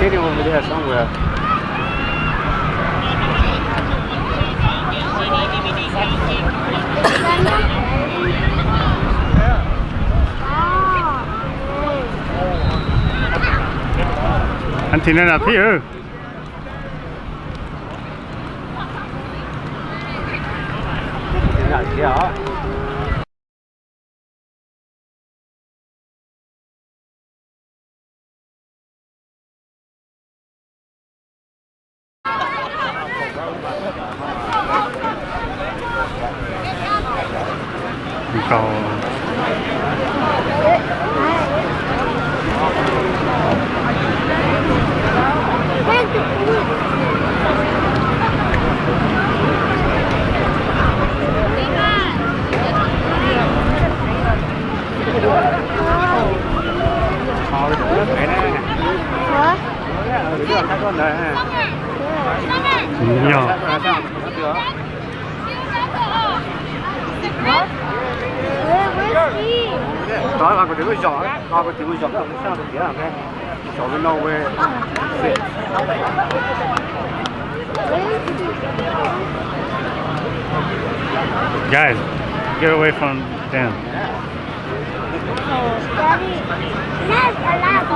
sitting over there somewhere. Anh thì nên là thế ư? Là thế hả? Cầu nhiều. Đó là cái tiếng gió, đó cái tiếng gió nó sao được thế nào nghe? Gió bên đâu về? Guys, get away from them. Daddy, that's a lot.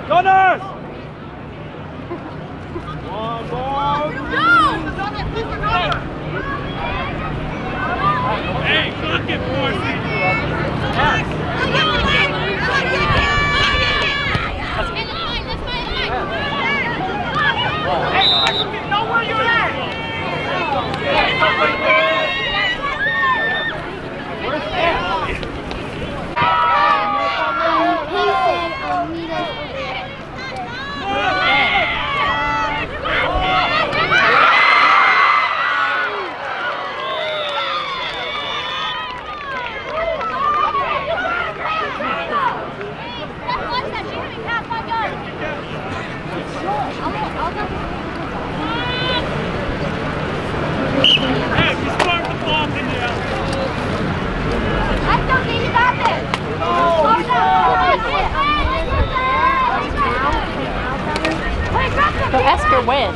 Gunners! Hey, cook it for me. Hey, know where you're at. So Esther wins.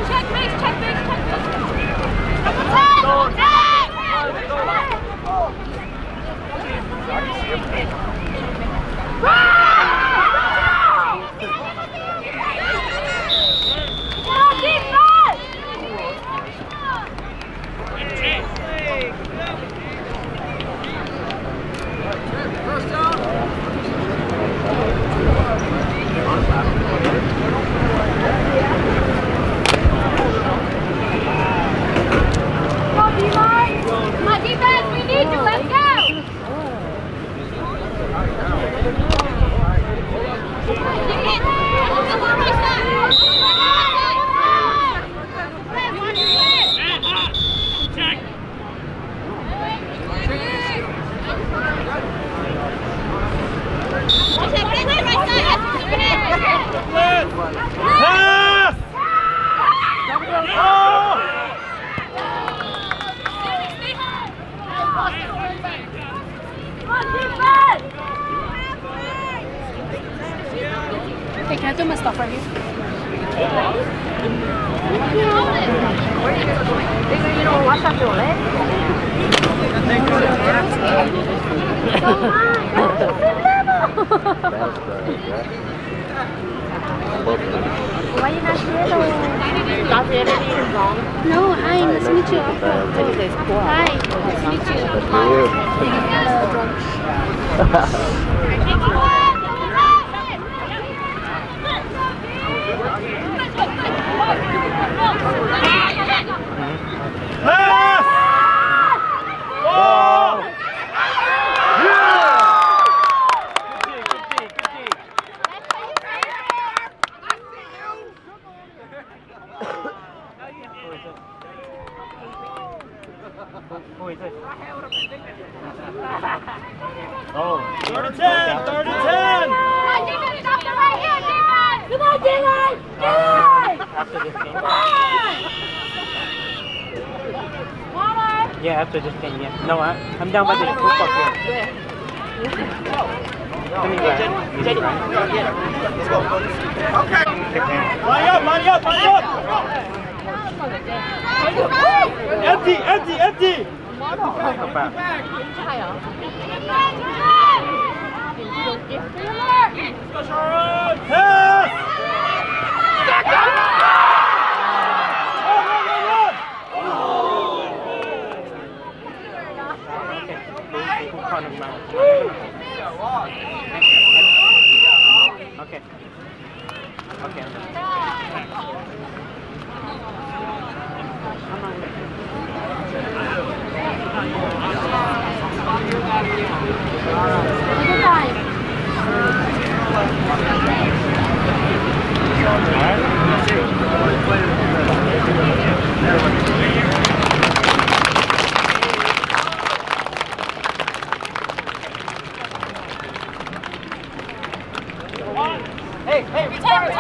Check base, check base, check base. My defense, we need you. Let's go. Pass! Hey, can I do my stuff right here? Why you not here? No, hi, nice to meet you. Hi, nice to meet you. Pass! Ball! Oh, 30-10, 30-10. Come on, Dylan! After this game? Water! Yeah, after this game, yeah. No, I'm down by the football field. Let me grab. Line up, line up, line up! Empty, empty, empty! Go back. Pass! Okay. Okay. Return!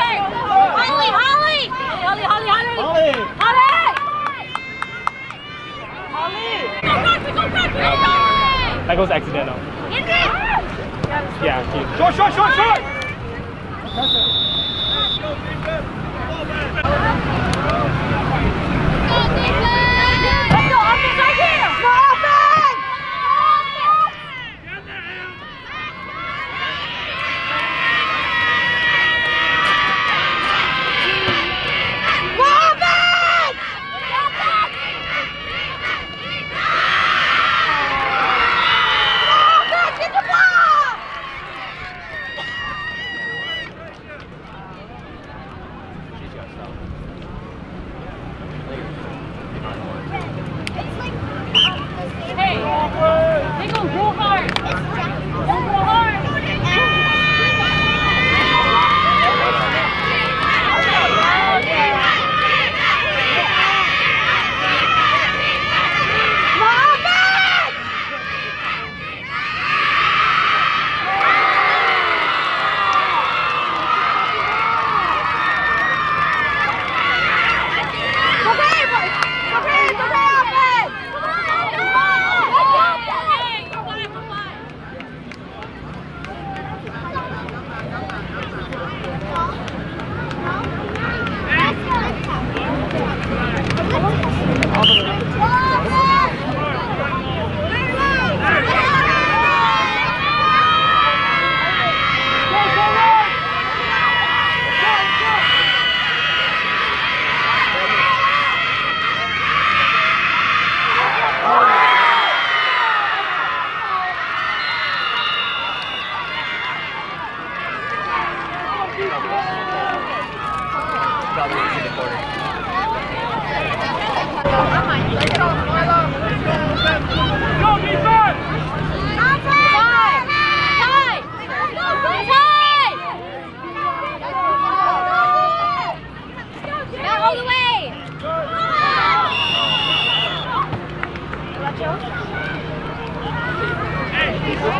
Holly! Holly! Holly! Holly! Holly! Holly! Go back! Go! That goes accidental. Is it? Yeah, keep. Short, short, short, short! Let's go! Offense right here! More offense!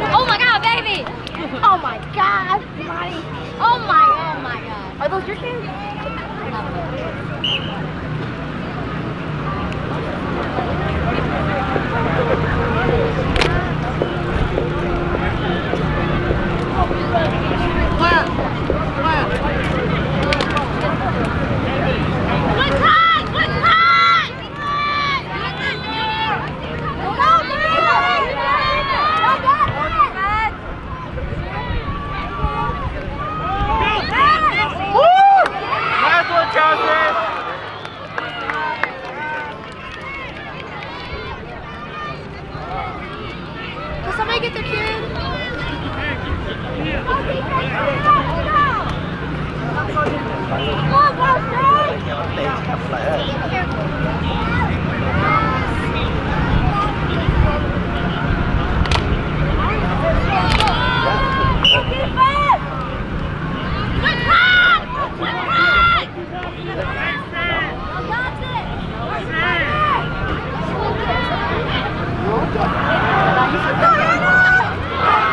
Oh my god, baby! Oh my god, Monty. Oh my god. Are those your kids? Last one, Chelsea. Can somebody get the kid?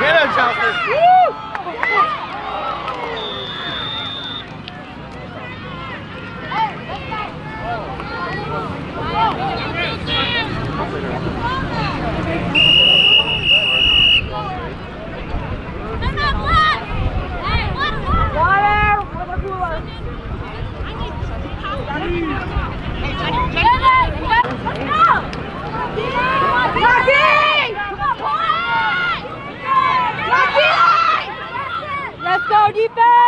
Get him, Chelsea. Let's go, defense!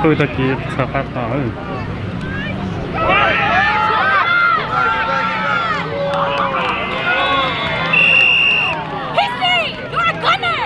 거의 다 기차갔다. You're a gunner!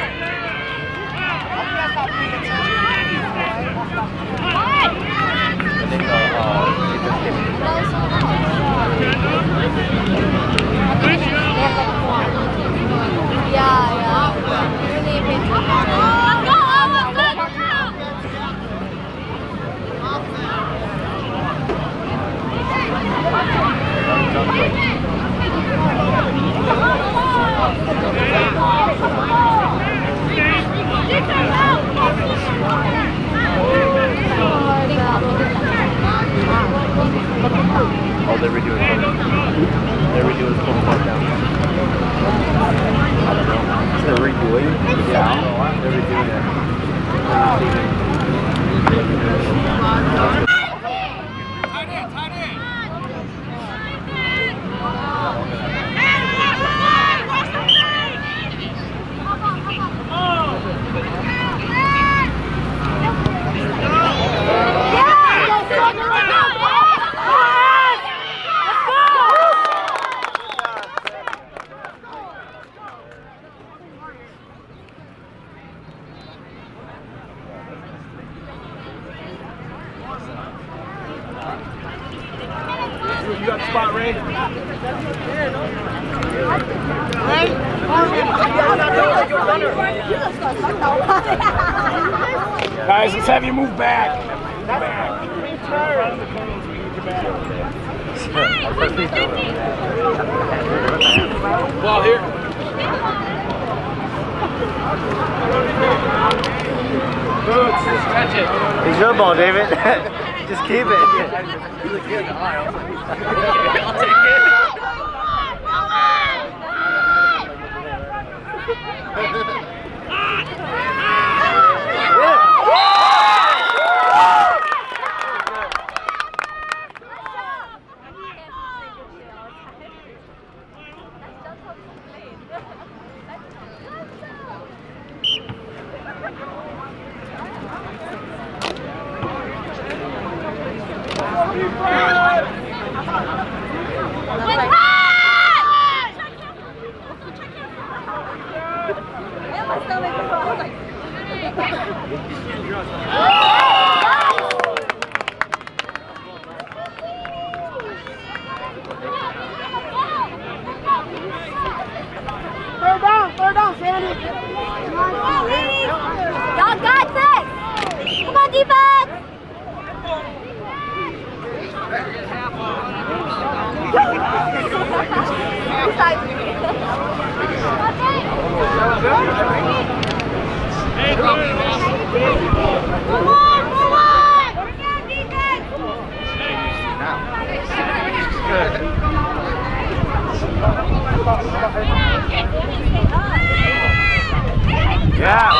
You got the spot, Ray? Guys, let's have you move back. Ball here. Catch it. It's your ball, David. Just keep it. You look good in the aisle. I'll take it. Third down, Sandy. Y'all got this. Come on, defense. Come on, defense. Yeah.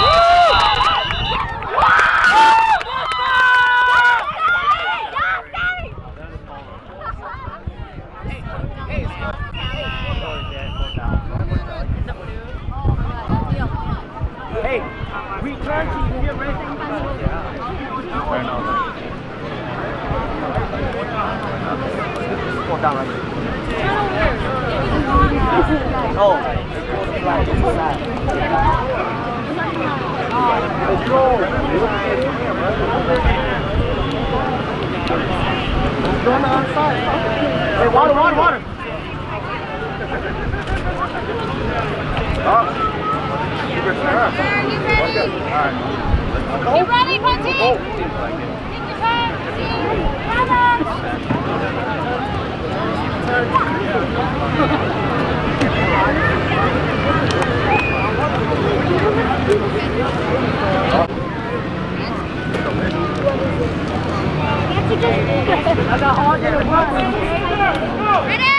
Hey, return to your racing. Go down right there. Oh. Let's go. Go on the other side. Hey, water. You ready, Ponty? Take your time. I got hard to run. Ready?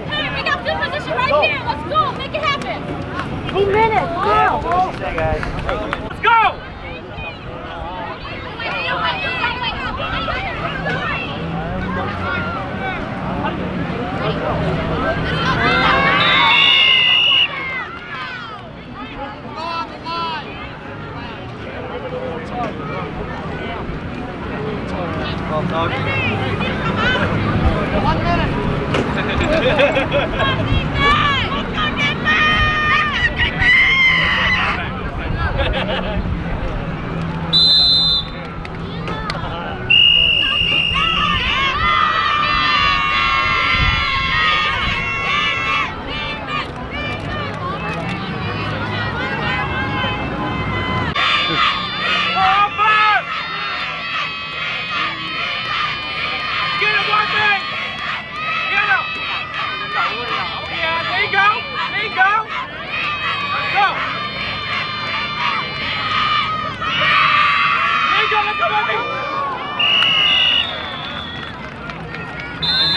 Hey, we got good position right here. Let's go. Make it happen. 8 minutes. Wow. Let's go! Well, dog. 1 minute.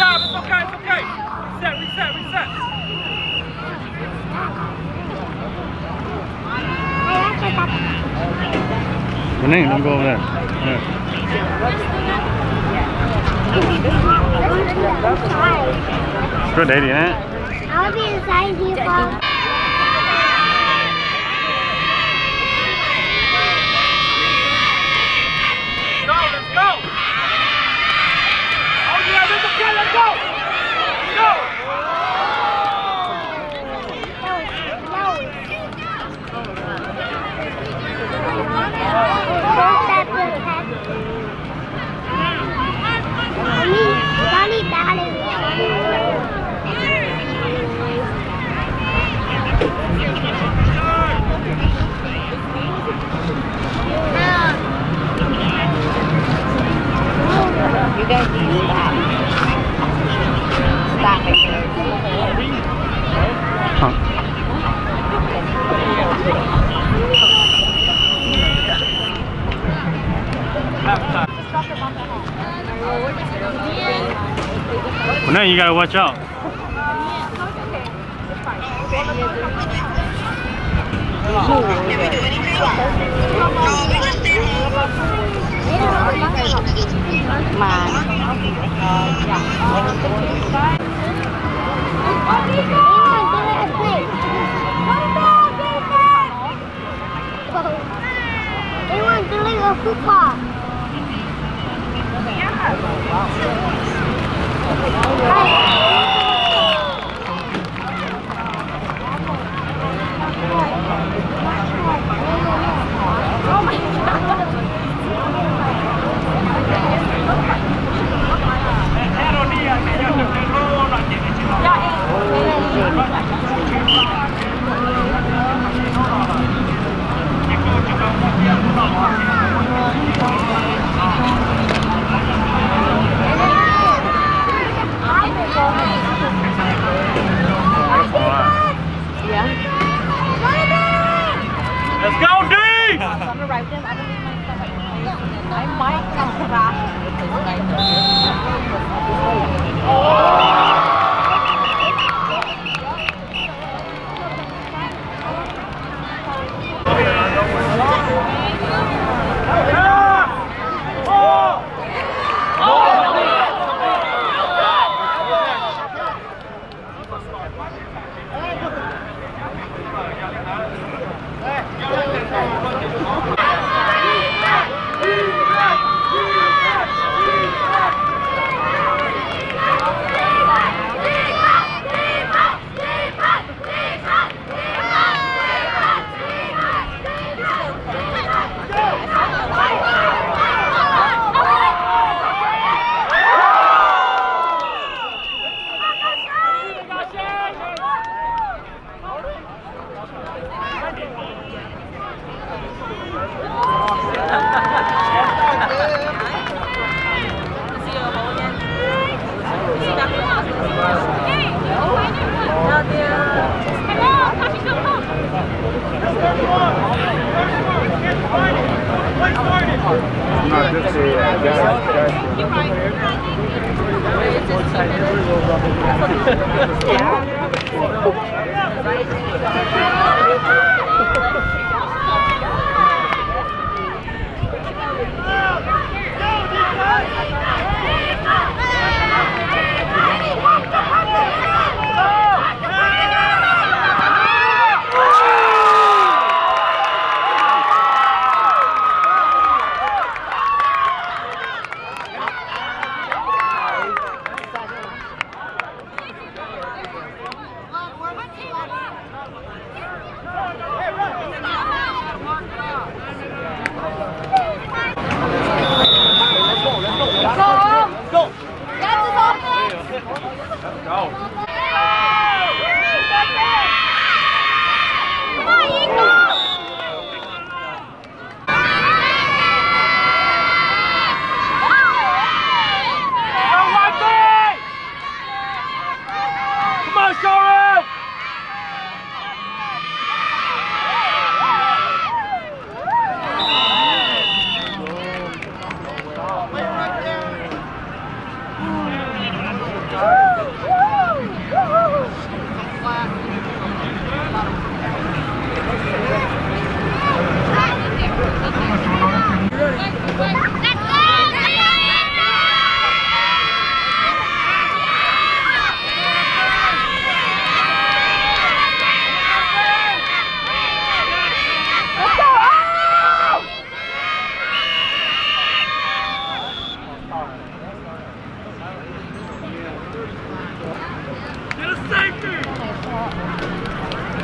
job. It's okay. It's okay. Reset. Renee, don't go over there. Yeah. Good lady, huh? I'll be inside here, Bob. Let's go. Oh yeah, it's okay. Let's go. Let's go. You guys need to stop. Stop right there. Huh. Well, now you gotta watch out. They want to do a football. Oh my God. Let's go, D! I'm gonna ride with him. I don't need my stuff at home. I might come back with this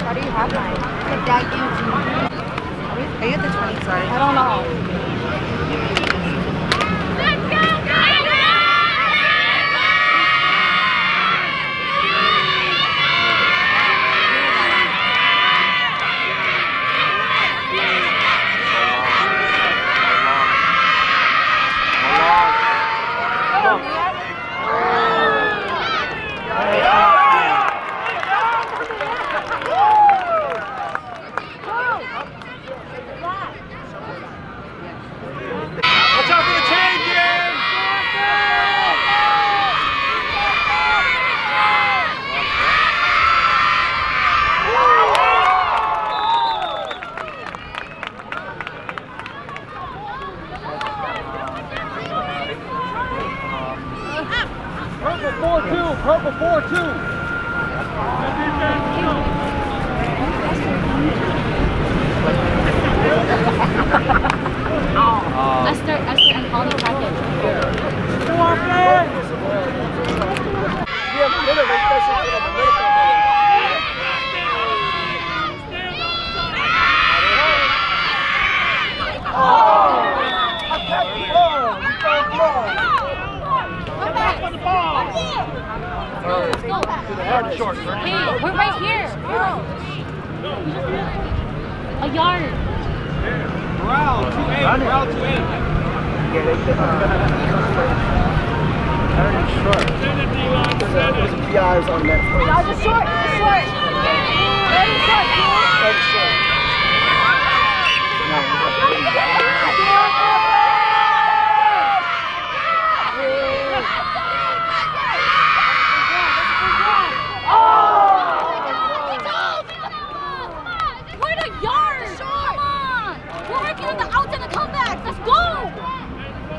How do you have mine? The dad gives you. Are you at the 20? Sorry. I don't know. Purple 4-2. Esther and Holly package. Short. Hey, we're right here. A yard. Morale 2-8. Morale 2-8. There's PIs on that first. No, just short. Just short. Very short. We're the yard. Come on. We're working on the outs and the comebacks. Let's go.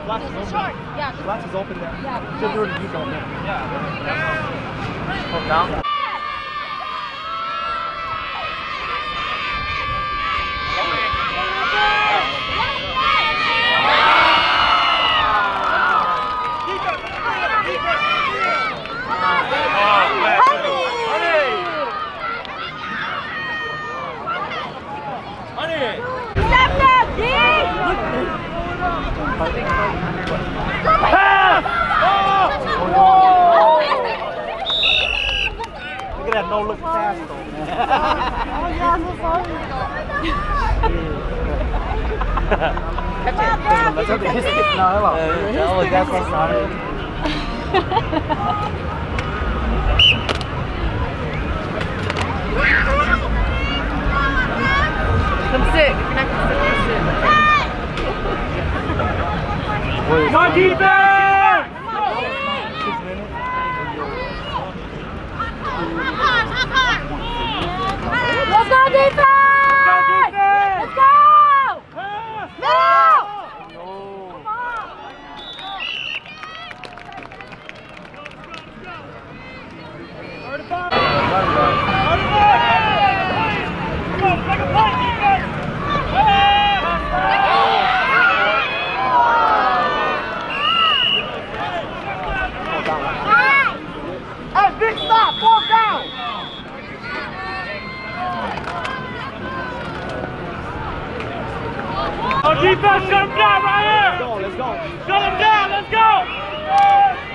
Flats is open. Yeah. Flats is open there. Yeah. Should do it to you down there. Yeah. Down. Look at that no-look pass, though, man. Let's have the history. No, hello. Oh, that's what's on it. Come sit. If you're not going to sit, sit. Go defense! Let's go defense! Let's go! No! Hey, big stop! Fall down! Oh, defense, shut him down right here! Let's go. Shut him down, let's go!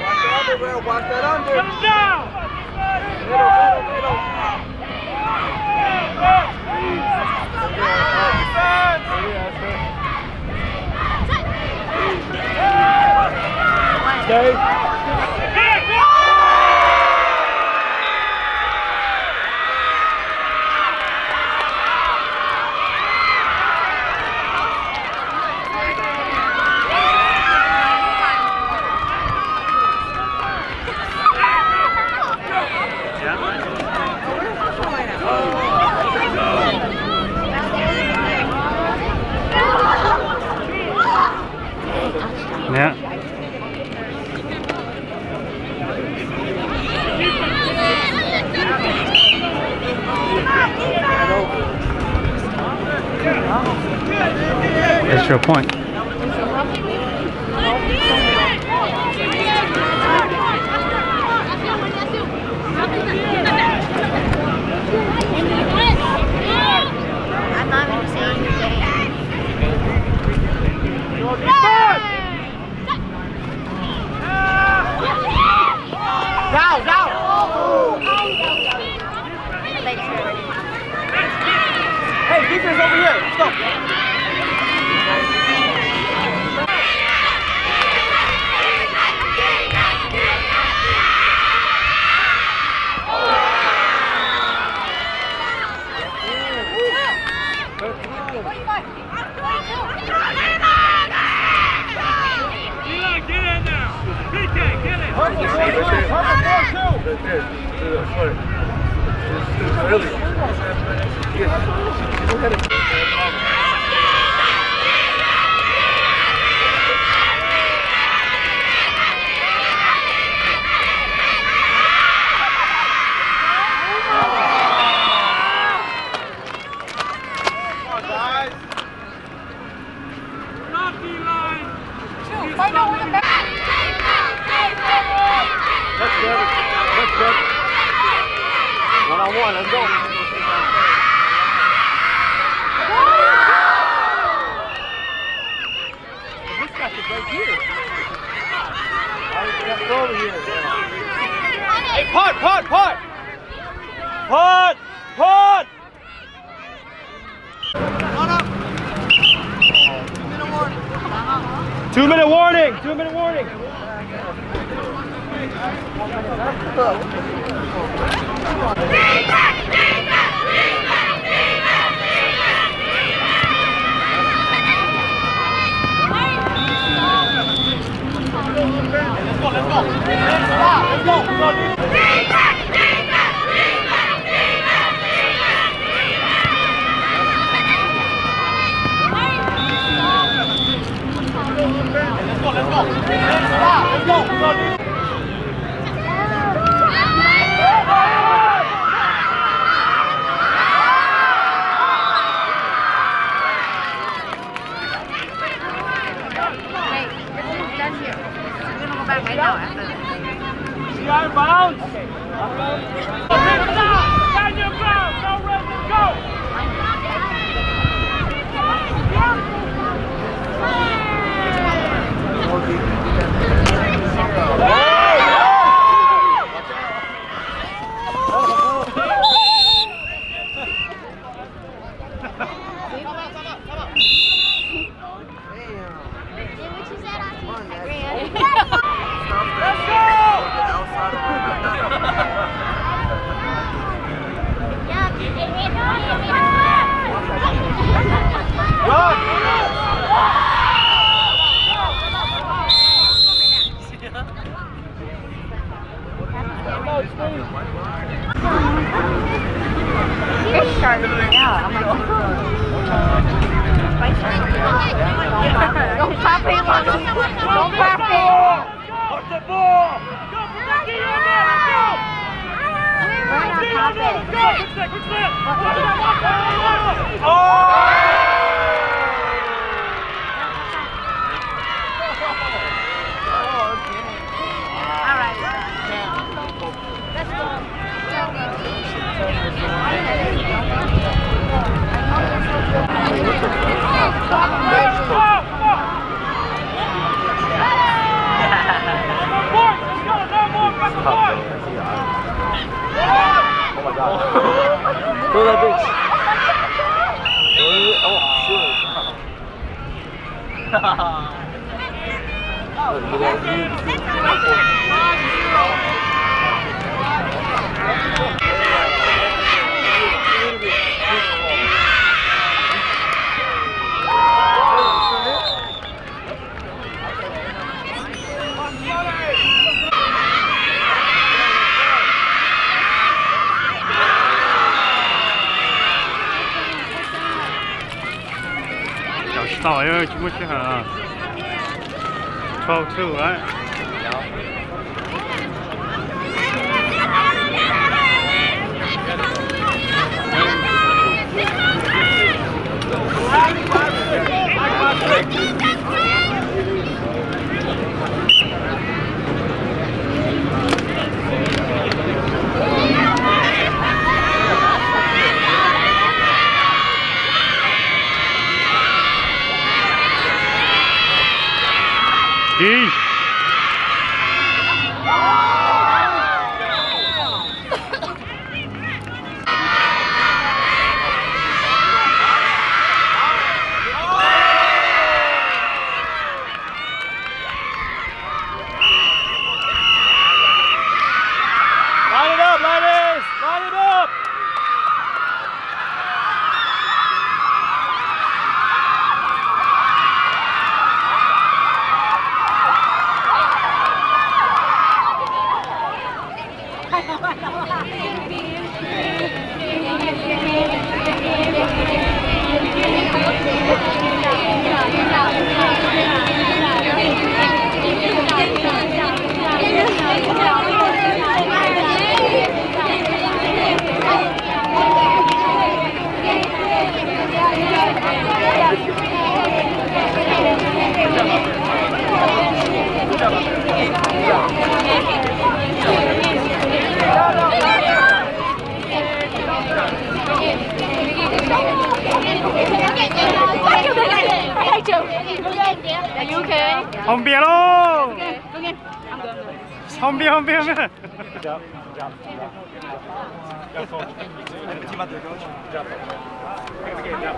Watch that underwear, watch that under. Shut him down! Middle. Stay. Extra point. I'm not even saying anything. Down, down. Hey, defense over here. Let's go. One-on-one, let's go. This guy's right here. Let's go over here. Hey, punt! Punt! 2-minute warning. 2-minute warning. Don't pop it, Mommy. Don't pop it. Watch the ball! Go, Why not pop it? quick set! Oh! Oh my god. Throw that bitch. Oh Start here, too much 12-2, right? Are you okay? 红别喽！红别红别红别。 Good job. Good job. Good job. Team out there, coach. Good job. Pick up the game. Good job.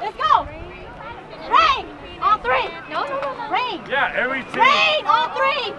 Let's go! Rain! All three! No, no, no, no. Rain! Yeah, every team. Rain! All three!